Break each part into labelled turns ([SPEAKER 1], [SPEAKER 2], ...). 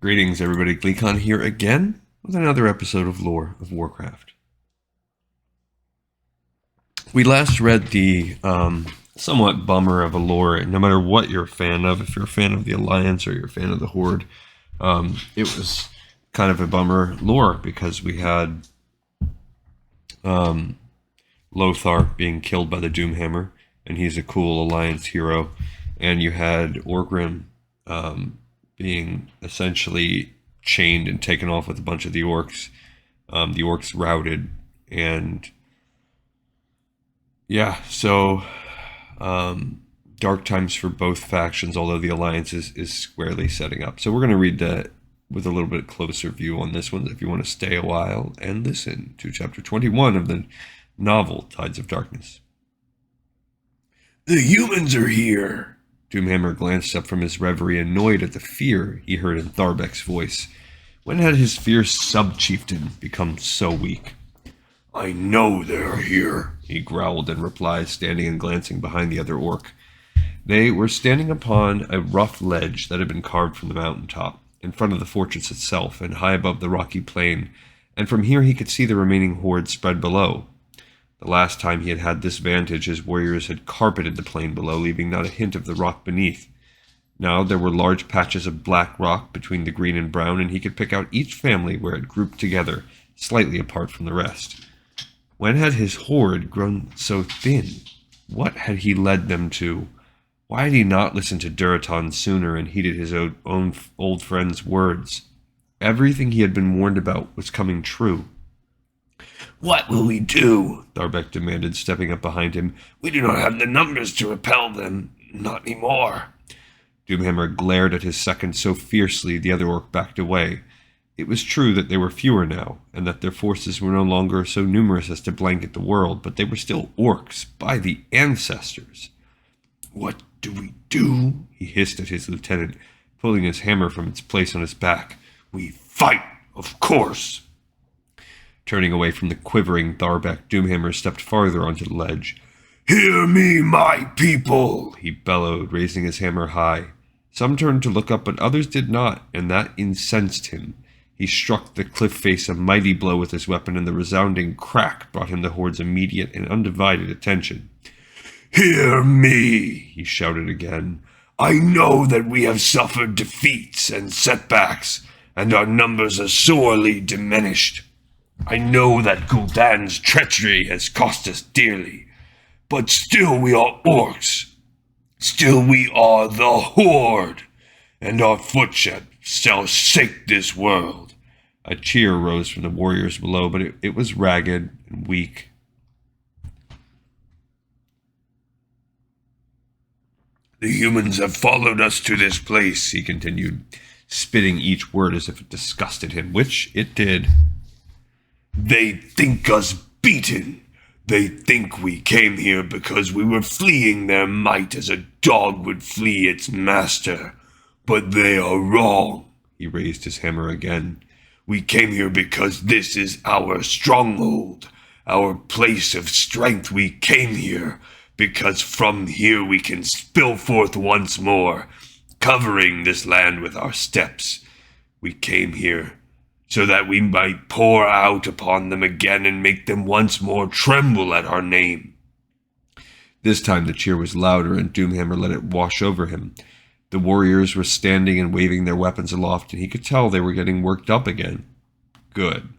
[SPEAKER 1] Greetings, everybody. Gleekon here again with another episode of Lore of Warcraft. We last read the somewhat bummer of a lore. No matter what you're a fan of, if you're a fan of the Alliance or you're a fan of the Horde, it was kind of a bummer lore because we had Lothar being killed by the Doomhammer, and he's a cool Alliance hero, and you had Orgrim being essentially chained and taken off with a bunch of the orcs. The orcs routed, and yeah, so dark times for both factions, although the Alliance is squarely setting up. So we're going to read that with a little bit closer view on this one if you want to stay a while and listen to chapter 21 of the novel Tides of Darkness. The humans are here. Doomhammer glanced up from his reverie, annoyed at the fear he heard in Tharbek's voice. When had his fierce sub-chieftain become so weak? I know they're here, he growled in reply, standing and glancing behind the other orc. They were standing upon a rough ledge that had been carved from the mountaintop, in front of the fortress itself, and high above the rocky plain, and from here he could see the remaining horde spread below. The last time he had had this vantage, his warriors had carpeted the plain below, leaving not a hint of the rock beneath. Now there were large patches of black rock between the green and brown, and he could pick out each family where it grouped together, slightly apart from the rest. When had his horde grown so thin? What had he led them to? Why had he not listened to Duraton sooner and heeded his own old friend's words? Everything he had been warned about was coming true. What will we do? Tharbek demanded, stepping up behind him. We do not have the numbers to repel them. Not anymore. Doomhammer glared at his second so fiercely the other orc backed away. It was true that they were fewer now, and that their forces were no longer so numerous as to blanket the world, but they were still orcs, by the ancestors. What do we do? He hissed at his lieutenant, pulling his hammer from its place on his back. We fight, of course. Turning away from the quivering Tharbek, Doomhammer stepped farther onto the ledge. Hear me, my people, he bellowed, raising his hammer high. Some turned to look up, but others did not, and that incensed him. He struck the cliff face a mighty blow with his weapon, and the resounding crack brought him the horde's immediate and undivided attention. Hear me, he shouted again. I know that we have suffered defeats and setbacks, and our numbers are sorely diminished. I know that Gul'dan's treachery has cost us dearly, but still we are orcs. Still we are the Horde, and our footsteps shall shake this world. A cheer rose from the warriors below, but it was ragged and weak. The humans have followed us to this place, he continued, spitting each word as if it disgusted him, which it did. They think us beaten. They think we came here because we were fleeing their might as a dog would flee its master. But they are wrong. He raised his hammer again. We came here because this is our stronghold, our place of strength. We came here because from here we can spill forth once more, covering this land with our steps. We came here so that we might pour out upon them again and make them once more tremble at our name. This time the cheer was louder, and Doomhammer let it wash over him. The warriors were standing and waving their weapons aloft, and he could tell they were getting worked up again. Good.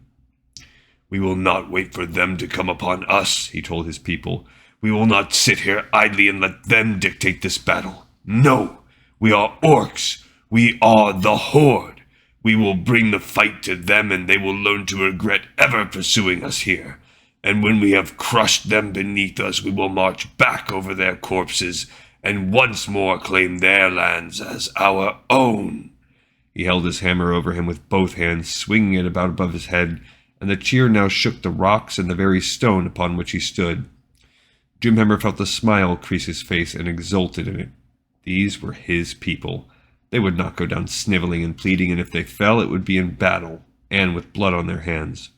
[SPEAKER 1] We will not wait for them to come upon us, he told his people. We will not sit here idly and let them dictate this battle. No, we are orcs. We are the Horde. We will bring the fight to them, and they will learn to regret ever pursuing us here. And when we have crushed them beneath us, we will march back over their corpses and once more claim their lands as our own. He held his hammer over him with both hands, swinging it about above his head, and the cheer now shook the rocks and the very stone upon which he stood. Doomhammer felt a smile crease his face and exulted in it. These were his people. They would not go down sniveling and pleading, and if they fell, it would be in battle, and with blood on their hands.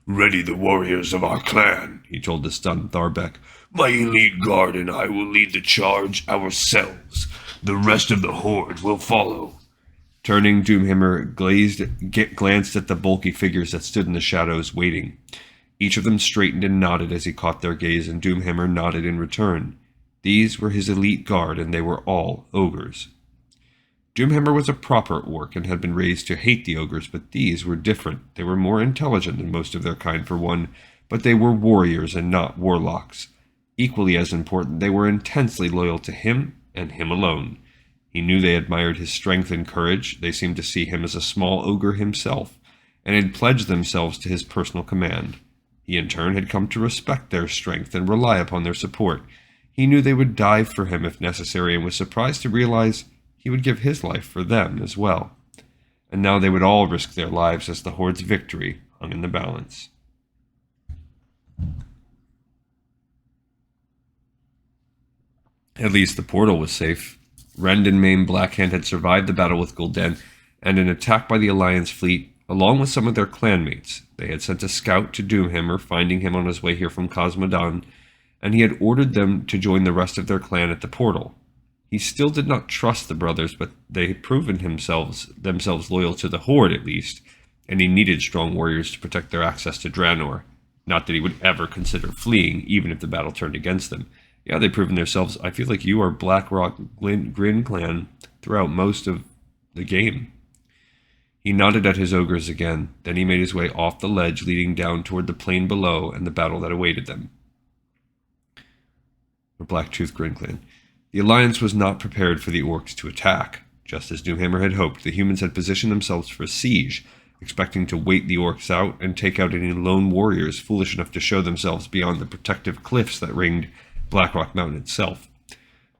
[SPEAKER 1] Ready the warriors of our clan, he told the stunned Tharbek. My elite guard and I will lead the charge ourselves. The rest of the Horde will follow. Turning, Doomhammer glanced at the bulky figures that stood in the shadows, waiting. Each of them straightened and nodded as he caught their gaze, and Doomhammer nodded in return. These were his elite guard, and they were all ogres. Doomhammer was a proper orc and had been raised to hate the ogres, but these were different. They were more intelligent than most of their kind for one, but they were warriors and not warlocks. Equally as important, they were intensely loyal to him and him alone. He knew they admired his strength and courage. They seemed to see him as a small ogre himself, and had pledged themselves to his personal command. He in turn had come to respect their strength and rely upon their support. He knew they would die for him if necessary, and was surprised to realize he would give his life for them as well. And now they would all risk their lives as the Horde's victory hung in the balance. At least the portal was safe. Rend and maimed Blackhand had survived the battle with Gul'dan and an attack by the Alliance fleet, along with some of their clanmates. They had sent a scout to Doomhammer, finding him on his way here from Cosmodan, and he had ordered them to join the rest of their clan at the portal. He still did not trust the brothers, but they had proven themselves loyal to the Horde at least, and he needed strong warriors to protect their access to Draenor. Not that he would ever consider fleeing, even if the battle turned against them. Yeah, they've proven themselves. I feel like you are Blackrock Grin clan throughout most of the game. He nodded at his ogres again, then he made his way off the ledge leading down toward the plain below and the battle that awaited them. The Blacktooth Grin clan. The Alliance was not prepared for the orcs to attack. Just as Doomhammer had hoped, the humans had positioned themselves for a siege, expecting to wait the orcs out and take out any lone warriors foolish enough to show themselves beyond the protective cliffs that ringed Blackrock Mountain itself.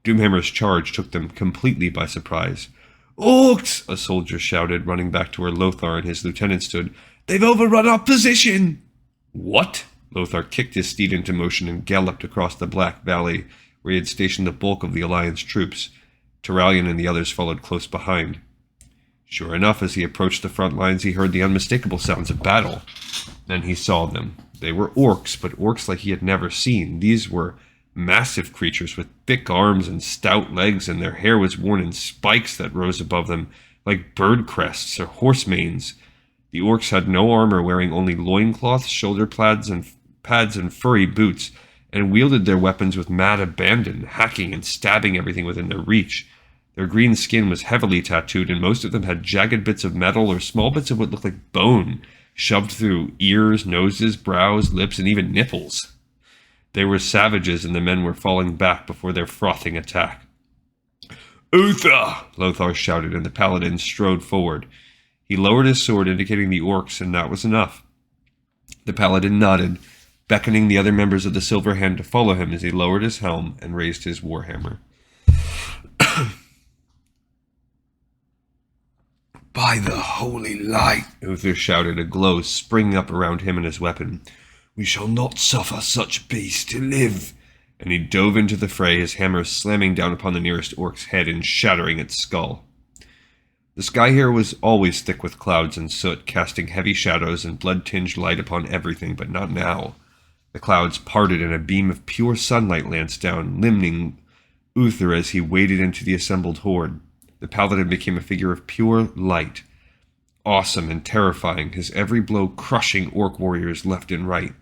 [SPEAKER 1] Doomhammer's charge took them completely by surprise. "Orcs!" a soldier shouted, running back to where Lothar and his lieutenant stood. "They've overrun our position!" "What?" Lothar kicked his steed into motion and galloped across the Black Valley, where he had stationed the bulk of the Alliance troops. Turalyon and the others followed close behind. Sure enough, as he approached the front lines, he heard the unmistakable sounds of battle. Then he saw them. They were orcs, but orcs like he had never seen. These were massive creatures with thick arms and stout legs, and their hair was worn in spikes that rose above them, like bird crests or horse manes. The orcs had no armor, wearing only loincloths, shoulder pads, and furry boots, and wielded their weapons with mad abandon, hacking and stabbing everything within their reach. Their green skin was heavily tattooed, and most of them had jagged bits of metal or small bits of what looked like bone, shoved through ears, noses, brows, lips, and even nipples. They were savages, and the men were falling back before their frothing attack. "Uther!" Lothar shouted, and the paladin strode forward. He lowered his sword, indicating the orcs, and that was enough. The paladin nodded, beckoning the other members of the Silver Hand to follow him as he lowered his helm and raised his warhammer. "By the holy light," Uther shouted, a glow springing up around him and his weapon. "We shall not suffer such beasts to live." And he dove into the fray, his hammer slamming down upon the nearest orc's head and shattering its skull. The sky here was always thick with clouds and soot, casting heavy shadows and blood-tinged light upon everything, but not now. The clouds parted and a beam of pure sunlight lanced down, limning Uther as he waded into the assembled horde. The paladin became a figure of pure light, awesome and terrifying, his every blow crushing orc warriors left and right.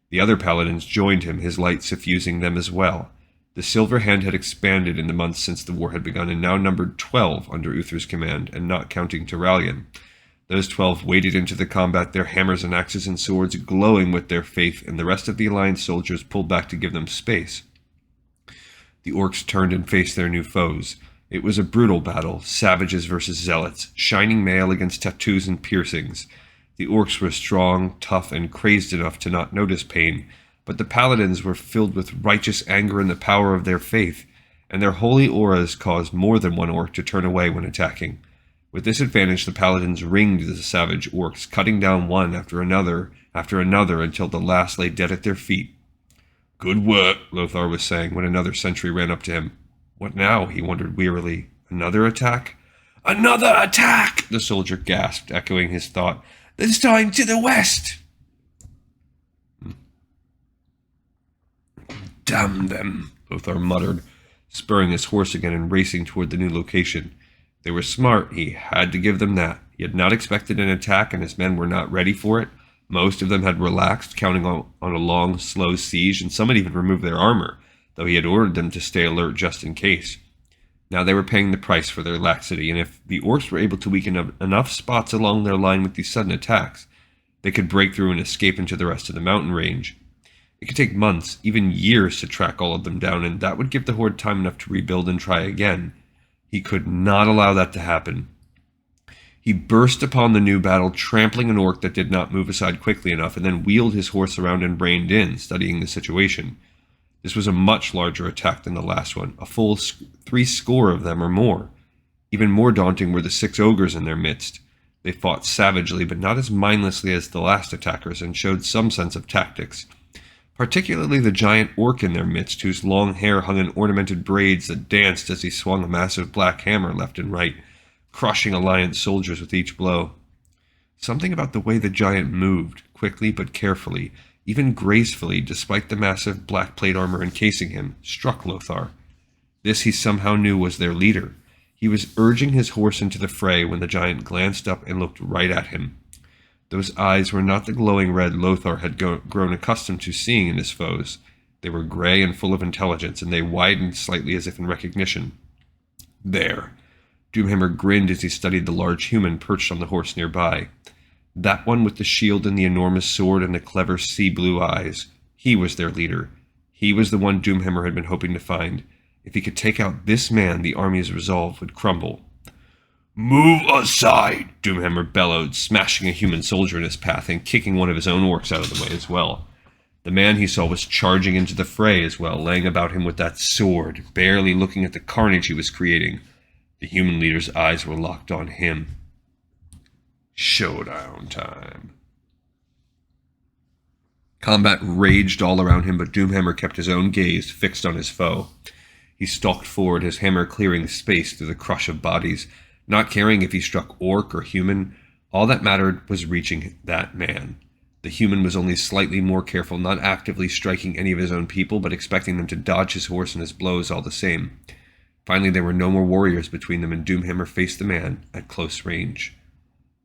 [SPEAKER 1] The other paladins joined him, his light suffusing them as well. The Silver Hand had expanded in the months since the war had begun, and now numbered 12 under Uther's command, and not counting Turalyon. Those 12 waded into the combat, their hammers and axes and swords glowing with their faith, and the rest of the Alliance soldiers pulled back to give them space. The orcs turned and faced their new foes. It was a brutal battle, savages versus zealots, shining mail against tattoos and piercings. The orcs were strong, tough, and crazed enough to not notice pain, but the paladins were filled with righteous anger and the power of their faith, and their holy auras caused more than one orc to turn away when attacking. With this advantage, the paladins ringed the savage orcs, cutting down one after another, until the last lay dead at their feet. "Good work," Lothar was saying when another sentry ran up to him. What now? He wondered wearily. Another attack? "Another attack!" the soldier gasped, echoing his thought. "This time to the west!" "Damn them," Lothar muttered, spurring his horse again and racing toward the new location. They were smart, he had to give them that. He had not expected an attack, and his men were not ready for it. Most of them had relaxed, counting on a long, slow siege, and some had even removed their armor, though he had ordered them to stay alert just in case. Now they were paying the price for their laxity, and if the orcs were able to weaken enough spots along their line with these sudden attacks, they could break through and escape into the rest of the mountain range. It could take months, even years, to track all of them down, and that would give the horde time enough to rebuild and try again. He could not allow that to happen. He burst upon the new battle, trampling an orc that did not move aside quickly enough, and then wheeled his horse around and reined in, studying the situation. This was a much larger attack than the last one, a full 70 of them or more. Even more daunting were the 6 ogres in their midst. They fought savagely, but not as mindlessly as the last attackers, and showed some sense of tactics. Particularly the giant orc in their midst, whose long hair hung in ornamented braids that danced as he swung a massive black hammer left and right, crushing alliance soldiers with each blow. Something about the way the giant moved, quickly but carefully, even gracefully, despite the massive black plate armor encasing him, struck Lothar. This he somehow knew was their leader. He was urging his horse into the fray when the giant glanced up and looked right at him. Those eyes were not the glowing red Lothar had grown accustomed to seeing in his foes. They were gray and full of intelligence, and they widened slightly as if in recognition. There. Doomhammer grinned as he studied the large human perched on the horse nearby. That one with the shield and the enormous sword and the clever sea-blue eyes. He was their leader. He was the one Doomhammer had been hoping to find. If he could take out this man, the army's resolve would crumble. "Move aside!" Doomhammer bellowed, smashing a human soldier in his path and kicking one of his own orcs out of the way as well. The man he saw was charging into the fray as well, laying about him with that sword, barely looking at the carnage he was creating. The human leader's eyes were locked on him. Showdown time. Combat raged all around him, but Doomhammer kept his own gaze fixed on his foe. He stalked forward, his hammer clearing space through the crush of bodies, not caring if he struck orc or human. All that mattered was reaching that man. The human was only slightly more careful, not actively striking any of his own people, but expecting them to dodge his horse and his blows all the same. Finally, there were no more warriors between them, and Doomhammer faced the man at close range.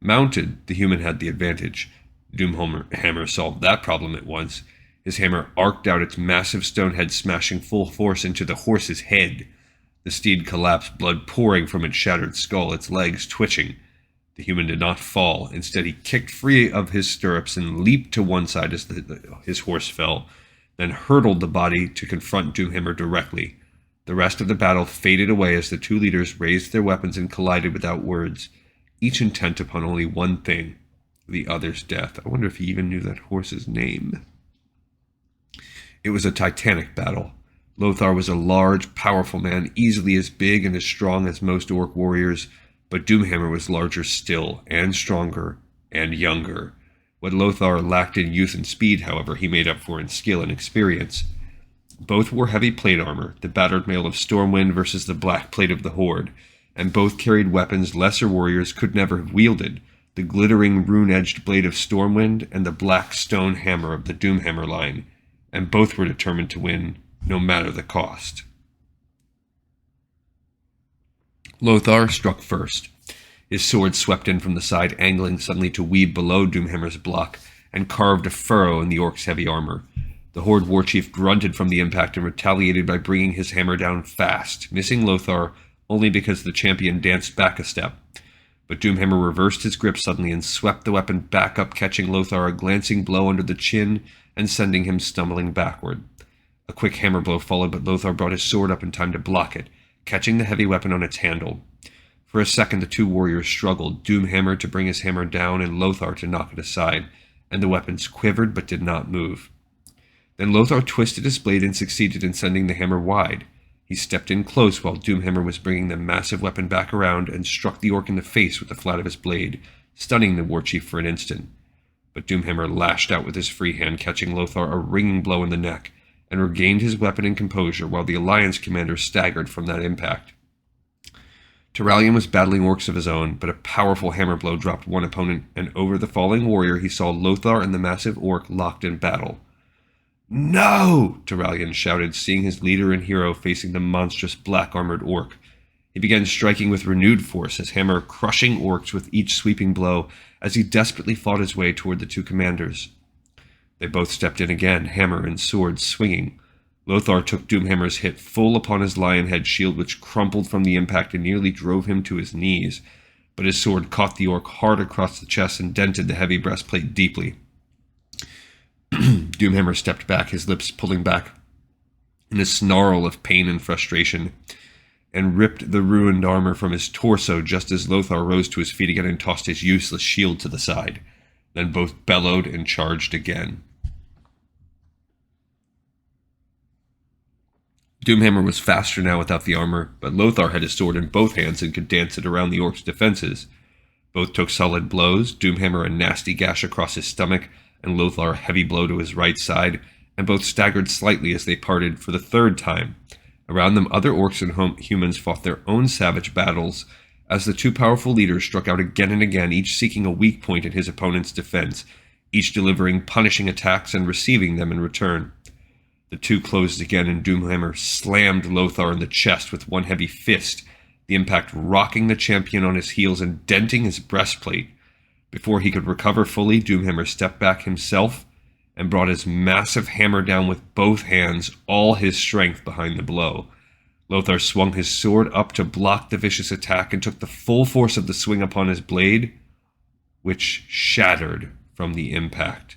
[SPEAKER 1] Mounted, the human had the advantage. Doomhammer solved that problem at once. His hammer arced out its massive stone head, smashing full force into the horse's head. The steed collapsed, blood pouring from its shattered skull, its legs twitching. The human did not fall. Instead, he kicked free of his stirrups and leaped to one side as his horse fell, then hurtled the body to confront Doomhammer directly. The rest of the battle faded away as the two leaders raised their weapons and collided without words, each intent upon only one thing, the other's death. I wonder if he even knew that horse's name. It was a titanic battle. Lothar was a large, powerful man, easily as big and as strong as most orc warriors, but Doomhammer was larger still, and stronger, and younger. What Lothar lacked in youth and speed, however, he made up for in skill and experience. Both wore heavy plate armor, the battered mail of Stormwind versus the black plate of the Horde, and both carried weapons lesser warriors could never have wielded, the glittering rune-edged blade of Stormwind and the black stone hammer of the Doomhammer line, and both were determined to win, no matter the cost. Lothar struck first. His sword swept in from the side, angling suddenly to weave below Doomhammer's block, and carved a furrow in the orc's heavy armor. The Horde warchief grunted from the impact and retaliated by bringing his hammer down fast, missing Lothar only because the champion danced back a step. But Doomhammer reversed his grip suddenly and swept the weapon back up, catching Lothar a glancing blow under the chin and sending him stumbling backward. A quick hammer blow followed, but Lothar brought his sword up in time to block it, catching the heavy weapon on its handle. For a second the two warriors struggled, Doomhammer to bring his hammer down and Lothar to knock it aside, and the weapons quivered but did not move. Then Lothar twisted his blade and succeeded in sending the hammer wide. He stepped in close while Doomhammer was bringing the massive weapon back around and struck the orc in the face with the flat of his blade, stunning the warchief for an instant. But Doomhammer lashed out with his free hand, catching Lothar a ringing blow in the neck, and regained his weapon and composure while the Alliance commander staggered from that impact. Turalyon was battling orcs of his own, but a powerful hammer blow dropped one opponent, and over the falling warrior he saw Lothar and the massive orc locked in battle. "No!" Turalyon shouted, seeing his leader and hero facing the monstrous black-armored orc. He began striking with renewed force, his hammer crushing orcs with each sweeping blow as he desperately fought his way toward the two commanders. They both stepped in again, hammer and sword swinging. Lothar took Doomhammer's hit full upon his lion head shield, which crumpled from the impact and nearly drove him to his knees, but his sword caught the orc hard across the chest and dented the heavy breastplate deeply. Doomhammer stepped back, his lips pulling back in a snarl of pain and frustration, and ripped the ruined armor from his torso just as Lothar rose to his feet again and tossed his useless shield to the side. Then both bellowed and charged again. Doomhammer was faster now without the armor, but Lothar had his sword in both hands and could dance it around the orc's defenses. Both took solid blows, Doomhammer a nasty gash across his stomach, and Lothar a heavy blow to his right side, and both staggered slightly as they parted for the third time. Around them, other orcs and humans fought their own savage battles, as the two powerful leaders struck out again and again, each seeking a weak point in his opponent's defense, each delivering punishing attacks and receiving them in return. The two closed again, and Doomhammer slammed Lothar in the chest with one heavy fist, the impact rocking the champion on his heels and denting his breastplate. Before he could recover fully, Doomhammer stepped back himself and brought his massive hammer down with both hands, all his strength behind the blow. Lothar swung his sword up to block the vicious attack and took the full force of the swing upon his blade, which shattered from the impact.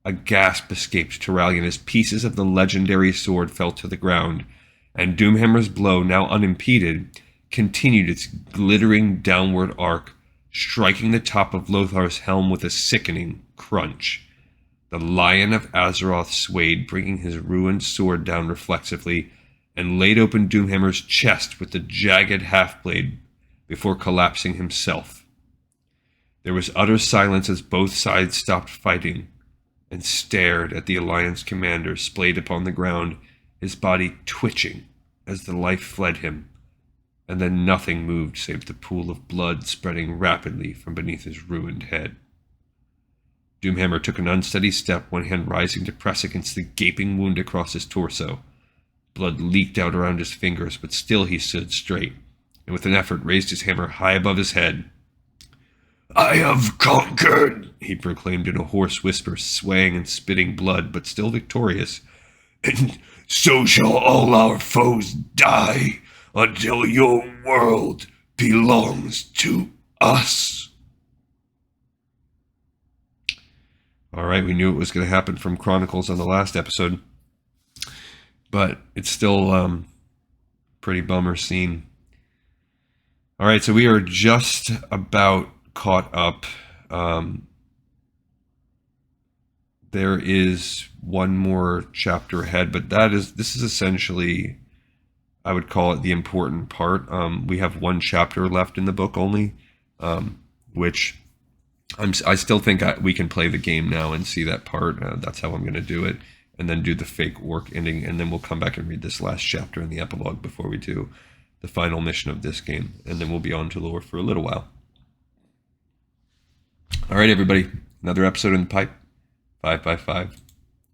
[SPEAKER 1] A gasp escaped Turalyon as pieces of the legendary sword fell to the ground, and Doomhammer's blow, now unimpeded, continued its glittering downward arc, striking the top of Lothar's helm with a sickening crunch. The Lion of Azeroth swayed, bringing his ruined sword down reflexively, and laid open Doomhammer's chest with the jagged half-blade before collapsing himself. There was utter silence as both sides stopped fighting and stared at the Alliance commander splayed upon the ground, his body twitching as the life fled him, and then nothing moved save the pool of blood spreading rapidly from beneath his ruined head. Doomhammer took an unsteady step, one hand rising to press against the gaping wound across his torso. Blood leaked out around his fingers, but still he stood straight, and with an effort raised his hammer high above his head. "I have conquered," he proclaimed in a hoarse whisper, swaying and spitting blood, but still victorious. "And so shall all our foes die, until your world belongs to us." All right, we knew it was going to happen from Chronicles on the last episode, but it's still pretty bummer scene. All right, so we are just about caught up. There is one more chapter ahead, but this is essentially, I would call it the important part. We have one chapter left in the book only, which I still think we can play the game now and see that part. That's how I'm going to do it, and then do the fake orc ending, and then we'll come back and read this last chapter in the epilogue before we do the final mission of this game, and then we'll be on to lore for a little while. All right, everybody, another episode in the pipe, 5x5.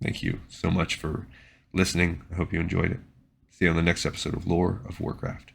[SPEAKER 1] Thank you so much for listening. I hope you enjoyed it. See you on the next episode of Lore of Warcraft.